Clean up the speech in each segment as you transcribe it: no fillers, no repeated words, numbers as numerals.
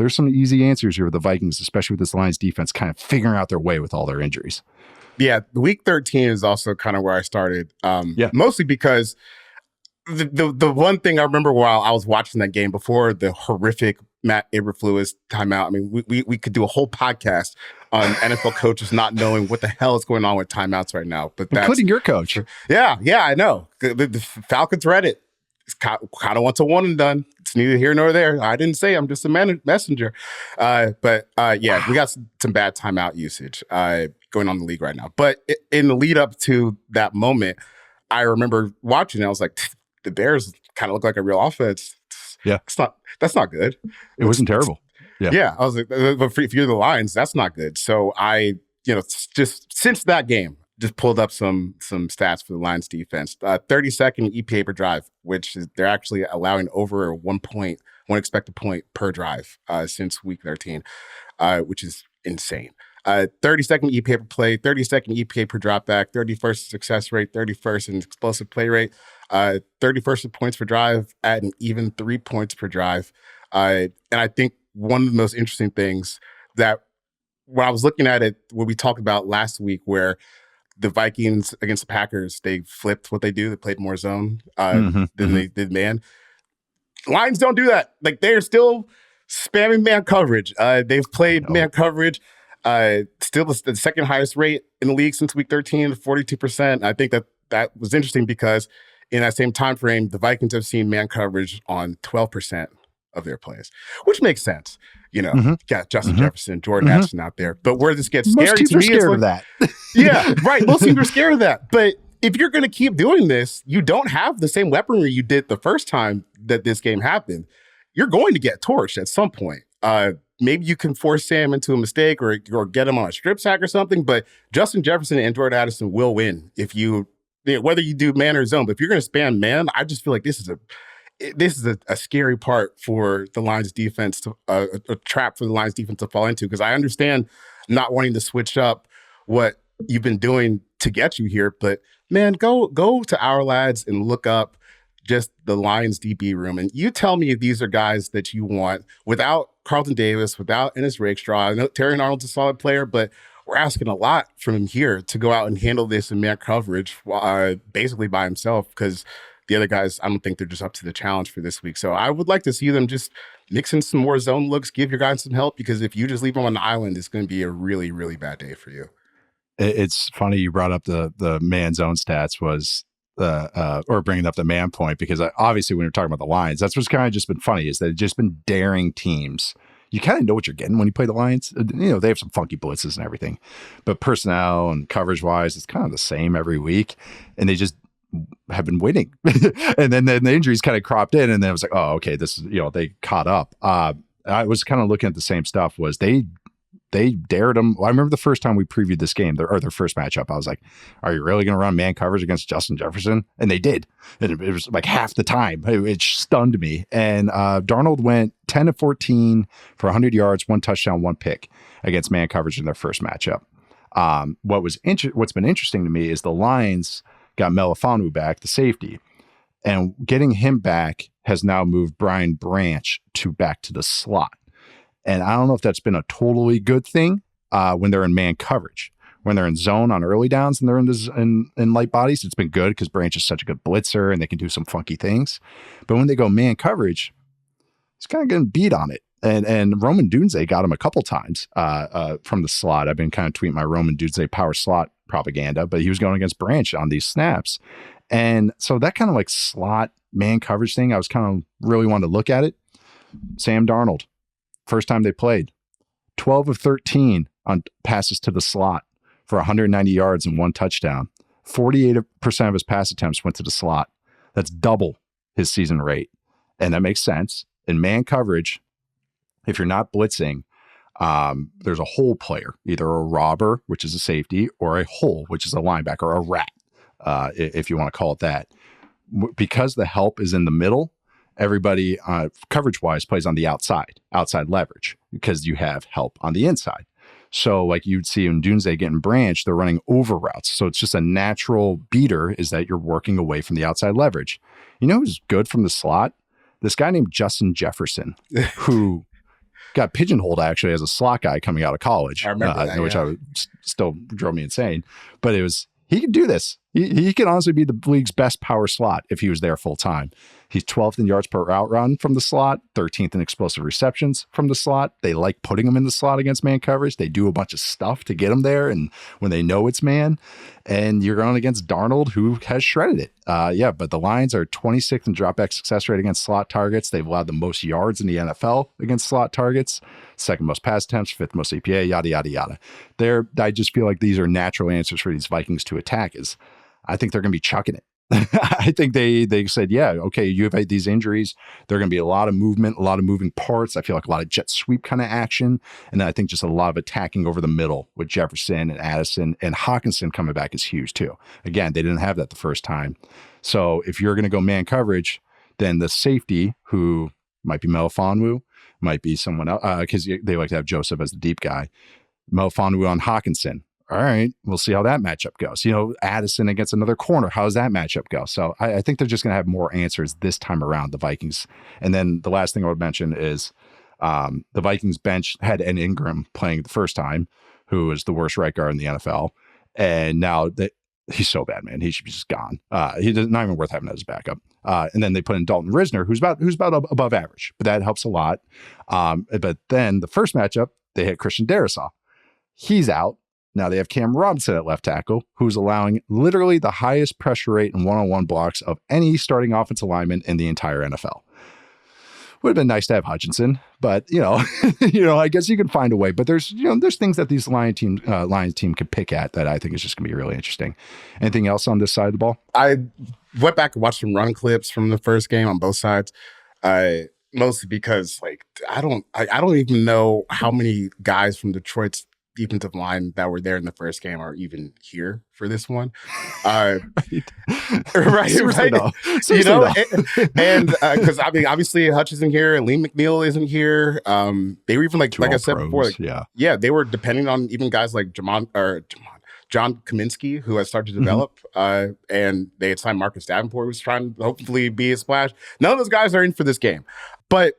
there's some easy answers here with the Vikings, especially with this Lions defense kind of figuring out their way with all their injuries. Yeah, week 13 is also kind of where I started. Mostly because the one thing I remember while I was watching that game before the horrific Matt Eberflus timeout. I mean, we could do a whole podcast on NFL coaches not knowing what the hell is going on with timeouts right now. But including your coach. Yeah, I know. The Falcons read it. It's kind of wants a one and done. It's neither here nor there. I didn't say I'm just a messenger. But we got some bad timeout usage going on in the league right now. But in the lead up to that moment, I remember watching it. I was like, the Bears kind of look like a real offense. Yeah, that's not good. It wasn't terrible. Yeah. I was like, but if you're the Lions, that's not good. So I, just since that game, just pulled up some stats for the Lions defense. 30-second EPA per drive, which is they're actually allowing over one expected point per drive since week 13, which is insane. 30-second EPA per play, 30-second EPA per dropback, 31st success rate, 31st in explosive play rate, 31st in points per drive, at an even 3 points per drive. And I think one of the most interesting things that when I was looking at it, what we talked about last week, where the Vikings against the Packers, they flipped what they do. They played more zone than they did man. Lions don't do that. Like, they're still spamming man coverage. They've played man coverage. Still the second highest rate in the league since week 13, 42%. I think that was interesting because in that same time frame, the Vikings have seen man coverage on 12% of their plays, which makes sense. Got Justin Jefferson, Jordan Addison out there. But where this gets scary to me is scared of that. Yeah, right. Most teams are scared of that. But if you're going to keep doing this, you don't have the same weaponry you did the first time that this game happened. You're going to get torched at some point. Maybe you can force Sam into a mistake or get him on a strip sack or something. But Justin Jefferson and Jordan Addison will win if whether you do man or zone. But if you're going to spam man, I just feel like this is a scary part for the Lions defense, a trap for the Lions defense to fall into, because I understand not wanting to switch up what you've been doing to get you here. But man, go to Our Lads and look up just the Lions DB room. And you tell me if these are guys that you want without Carlton Davis, without Ennis Rakestraw. I know Terry Arnold's a solid player, but we're asking a lot from him here to go out and handle this in man coverage basically by himself, because the other guys, I don't think they're just up to the challenge for this week. So I would like to see them just mix in some more zone looks, give your guys some help, because if you just leave them on the island, it's going to be a really, really bad day for you. It's funny you brought up the man zone stats or bringing up the man point, because obviously when you're talking about the Lions, that's what's kind of just been funny, is that they've just been daring teams. You kind of know what you're getting when you play the Lions. They have some funky blitzes and everything, but personnel and coverage wise, it's kind of the same every week, and they just have been winning. And then the injuries kind of cropped in, and then it was like, oh, okay, this is, they caught up. I was kind of looking at the same stuff. Was they dared them. Well, I remember the first time we previewed this game, their first matchup, I was like, are you really going to run man coverage against Justin Jefferson? And they did. And it was like half the time. It stunned me. And Darnold went 10 of 14 for 100 yards, 1 touchdown, 1 pick against man coverage in their first matchup. What's been interesting to me is the Lions got Melifanu back, the safety. And getting him back has now moved Brian Branch back to the slot. And I don't know if that's been a totally good thing when they're in man coverage. When they're in zone on early downs and they're in light bodies, it's been good because Branch is such a good blitzer and they can do some funky things. But when they go man coverage, it's kind of getting beat on it. And Roman Dunze got him a couple times from the slot. I've been kind of tweeting my Roman Dunze power slot propaganda, but he was going against Branch on these snaps. And so that kind of like slot man coverage thing, I was kind of really wanted to look at it. Sam Darnold. First time they played, 12 of 13 on passes to the slot for 190 yards and 1 touchdown. 48% of his pass attempts went to the slot. That's double his season rate. And that makes sense. In man coverage, if you're not blitzing, there's a hole player, either a robber, which is a safety, or a hole, which is a linebacker, or a rat, if you want to call it that. Because the help is in the middle, everybody coverage-wise plays on the outside leverage, because you have help on the inside. So like you'd see in Dunze getting Branch, they're running over routes. So it's just a natural beater is that you're working away from the outside leverage. You know who's good from the slot? This guy named Justin Jefferson, who got pigeonholed actually as a slot guy coming out of college, I remember that, which yeah. still drove me insane. But he could do this. He could honestly be the league's best power slot if he was there full time. He's 12th in yards per route run from the slot, 13th in explosive receptions from the slot. They like putting him in the slot against man coverage. They do a bunch of stuff to get him there, and when they know it's man, and you're going against Darnold, who has shredded it. But the Lions are 26th in dropback success rate against slot targets. They've allowed the most yards in the NFL against slot targets, second most pass attempts, fifth most EPA, yada, yada, yada. I just feel like these are natural answers for these Vikings to attack. I think they're going to be chucking it. I think they said, yeah, okay, you have these injuries. There are going to be a lot of movement, a lot of moving parts. I feel like a lot of jet sweep kind of action. And then I think just a lot of attacking over the middle with Jefferson and Addison, and Hawkinson coming back is huge too. Again, they didn't have that the first time. So if you're going to go man coverage, then the safety, who might be Melifonwu, might be someone else, because they like to have Joseph as the deep guy. Melifonwu on Hawkinson. All right, we'll see how that matchup goes. Addison against another corner. How does that matchup go? So I think they're just going to have more answers this time around, the Vikings. And then the last thing I would mention is the Vikings bench had Ed Ingram playing the first time, who was the worst right guard in the NFL. And now he's so bad, man. He should be just gone. He's not even worth having as a backup. And then they put in Dalton Risner, who's about above average, but that helps a lot. But then the first matchup, they hit Christian Darrisaw. He's out. Now they have Cam Robinson at left tackle, who's allowing literally the highest pressure rate in one-on-one blocks of any starting offensive lineman in the entire NFL. Would have been nice to have Hutchinson, but I guess you can find a way. But there's things that these Lions team could pick at that I think is just going to be really interesting. Anything else on this side of the ball? I went back and watched some run clips from the first game on both sides. Mostly because I don't even know how many guys from Detroit's defensive line that were there in the first game are even here for this one. Right. No. And because obviously Hutch isn't here, and Lee McNeil isn't here. They were even like I said before, they were depending on even guys like John Kaminsky, who has started to develop, and they had signed Marcus Davenport, who's trying to hopefully be a splash. None of those guys are in for this game, but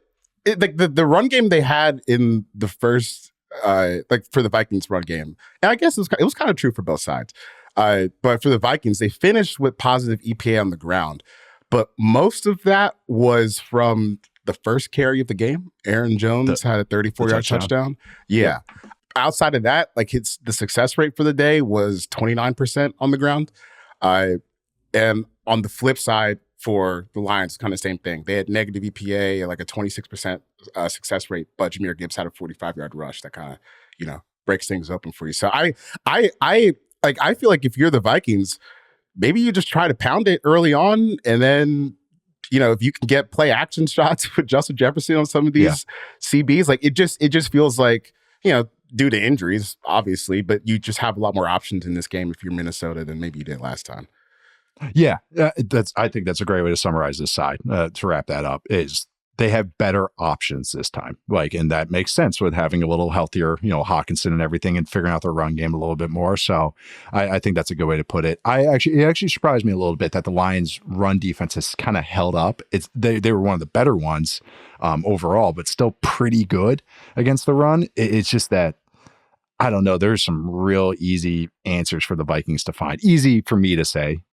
the run game they had in the first. For the Vikings run game. And I guess it was kind of true for both sides. But for the Vikings, they finished with positive EPA on the ground. But most of that was from the first carry of the game. Aaron Jones had a 34-yard touchdown. Yeah. Outside of that, the success rate for the day was 29% on the ground. And on the flip side, for the Lions, kind of same thing. They had negative EPA, like a 26% success rate, but Jahmyr Gibbs had a 45-yard rush that kind of, breaks things open for you. So I feel like if you're the Vikings, maybe you just try to pound it early on, and then, if you can get play action shots with Justin Jefferson on some of these CBs, it just feels like, due to injuries, obviously, but you just have a lot more options in this game if you're Minnesota than maybe you did last time. Yeah, I think that's a great way to summarize this side. To wrap that up, is they have better options this time. And that makes sense with having a little healthier, Hawkinson and everything, and figuring out their run game a little bit more. So I think that's a good way to put it. It actually surprised me a little bit that the Lions' run defense has kind of held up. They were one of the better ones overall, but still pretty good against the run. It's just that, I don't know. There's some real easy answers for the Vikings to find. Easy for me to say.